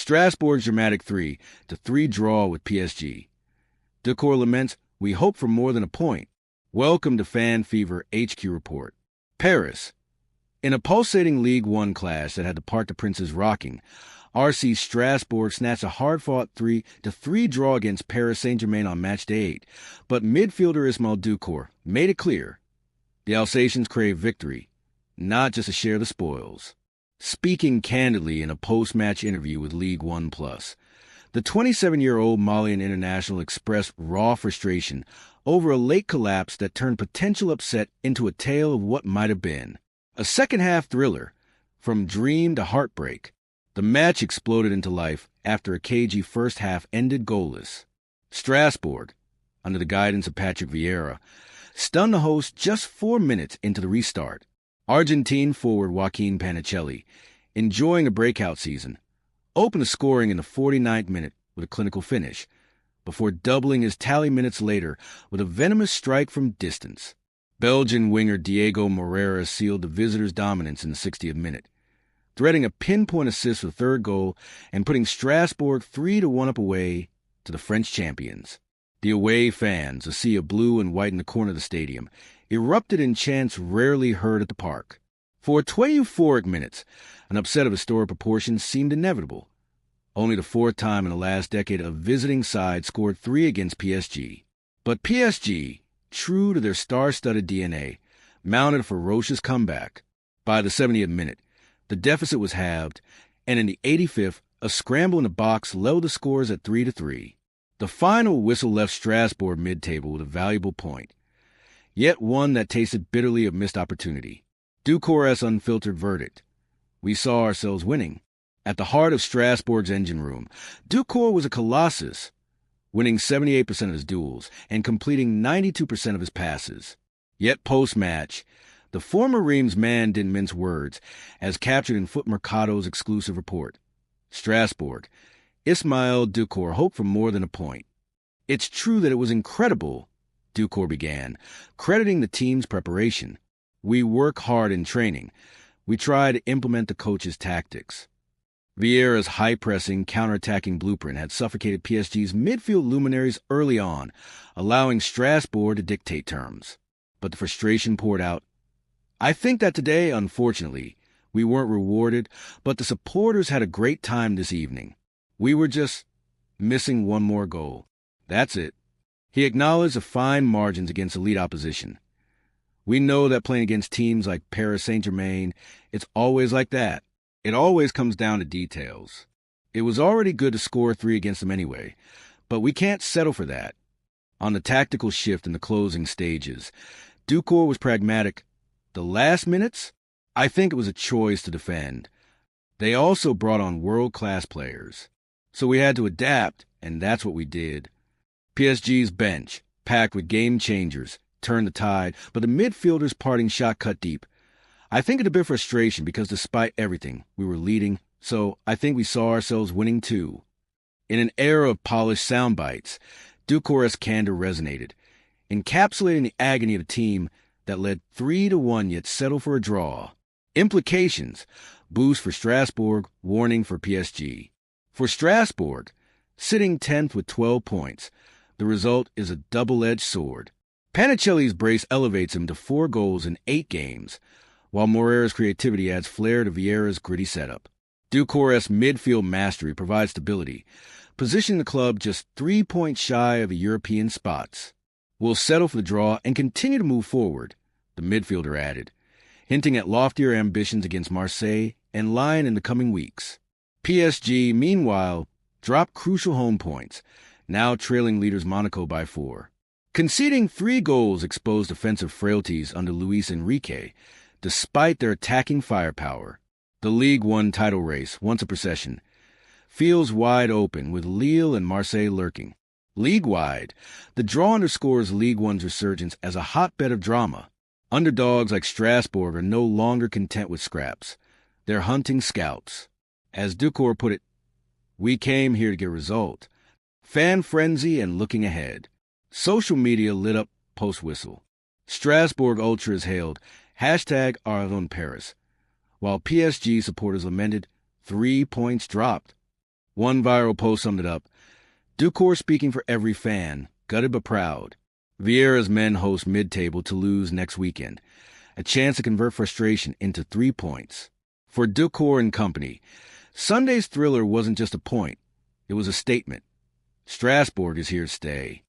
Strasbourg's dramatic 3-3 draw with PSG. Ducour laments, "We hope for more than a point." Welcome to Fan Fever HQ Report. Paris. In a pulsating League One clash that had the Parc des Princes rocking, RC Strasbourg snatched a hard-fought 3-3 draw against Paris Saint-Germain on match day 8, but midfielder Ismail Ducour made it clear the Alsatians crave victory, not just to share the spoils. Speaking candidly in a post-match interview with League One Plus, the 27-year-old Malian international expressed raw frustration over a late collapse that turned potential upset into a tale of what might have been. A second-half thriller, from dream to heartbreak. The match exploded into life after a cagey first half ended goalless. Strasbourg, under the guidance of Patrick Vieira, stunned the hosts just 4 minutes into the restart. Argentine forward Joaquin Panicelli, enjoying a breakout season, opened the scoring in the 49th minute with a clinical finish, before doubling his tally minutes later with a venomous strike from distance. Belgian winger Diego Moreira sealed the visitors' dominance in the 60th minute, threading a pinpoint assist for the third goal and putting Strasbourg 3-1 up away to the French champions. The away fans, a sea of blue and white in the corner of the stadium, erupted in chants rarely heard at the park. For 20 euphoric minutes, an upset of historic proportions seemed inevitable. Only the fourth time in the last decade a visiting side scored 3 against PSG. But PSG, true to their star-studded DNA, mounted a ferocious comeback. By the 70th minute, the deficit was halved, and in the 85th, a scramble in the box leveled the scores at 3-3. The final whistle left Strasbourg mid-table with a valuable point, yet one that tasted bitterly of missed opportunity. Ducour's unfiltered verdict: "We saw ourselves winning." At the heart of Strasbourg's engine room, Ducour was a colossus, winning 78% of his duels and completing 92% of his passes. Yet post-match, the former Reims man didn't mince words, as captured in Foot Mercado's exclusive report. Strasbourg, Ismail Ducour hoped for more than a point. "It's true that it was incredible," Ducour began, crediting the team's preparation. "We work hard in training. We try to implement the coach's tactics." Vieira's high-pressing, counter-attacking blueprint had suffocated PSG's midfield luminaries early on, allowing Strasbourg to dictate terms. But the frustration poured out. "I think that today, unfortunately, we weren't rewarded, but the supporters had a great time this evening. We were just missing one more goal. That's it." He acknowledged the fine margins against elite opposition. "We know that playing against teams like Paris Saint-Germain, it's always like that. It always comes down to details. It was already good to score 3 against them anyway, but we can't settle for that." On the tactical shift in the closing stages, Ducour was pragmatic. "The last minutes? I think it was a choice to defend. They also brought on world-class players. So we had to adapt, and that's what we did." PSG's bench, packed with game-changers, turned the tide, but the midfielder's parting shot cut deep. "I think it's a bit of frustration because despite everything, we were leading, so I think we saw ourselves winning too." In an era of polished sound bites, Ducour's candor resonated, encapsulating the agony of a team that led 3-1 yet settled for a draw. Implications: boost for Strasbourg, warning for PSG. For Strasbourg, sitting 10th with 12 points, the result is a double-edged sword. Panicelli's brace elevates him to 4 goals in 8 games, while Moreira's creativity adds flair to Vieira's gritty setup. Ducour's midfield mastery provides stability, positioning the club just 3 points shy of the European spots. "We'll settle for the draw and continue to move forward," the midfielder added, hinting at loftier ambitions against Marseille and Lyon in the coming weeks. PSG, meanwhile, dropped crucial home points, now trailing leaders Monaco by 4. Conceding 3 goals exposed defensive frailties under Luis Enrique, despite their attacking firepower. The League One title race, once a procession, feels wide open with Lille and Marseille lurking. League-wide, the draw underscores League One's resurgence as a hotbed of drama. Underdogs like Strasbourg are no longer content with scraps. They're hunting scalps. As Ducour put it, "We came here to get a result." Fan frenzy and looking ahead. Social media lit up post-whistle. Strasbourg Ultras hailed #ArdonParis, while PSG supporters lamented 3 points dropped. One viral post summed it up. Ducour speaking for every fan, gutted but proud. Vieira's men host mid-table to lose next weekend. A chance to convert frustration into 3 points. For Ducour and company, Sunday's thriller wasn't just a point. It was a statement. Strasbourg is here to stay.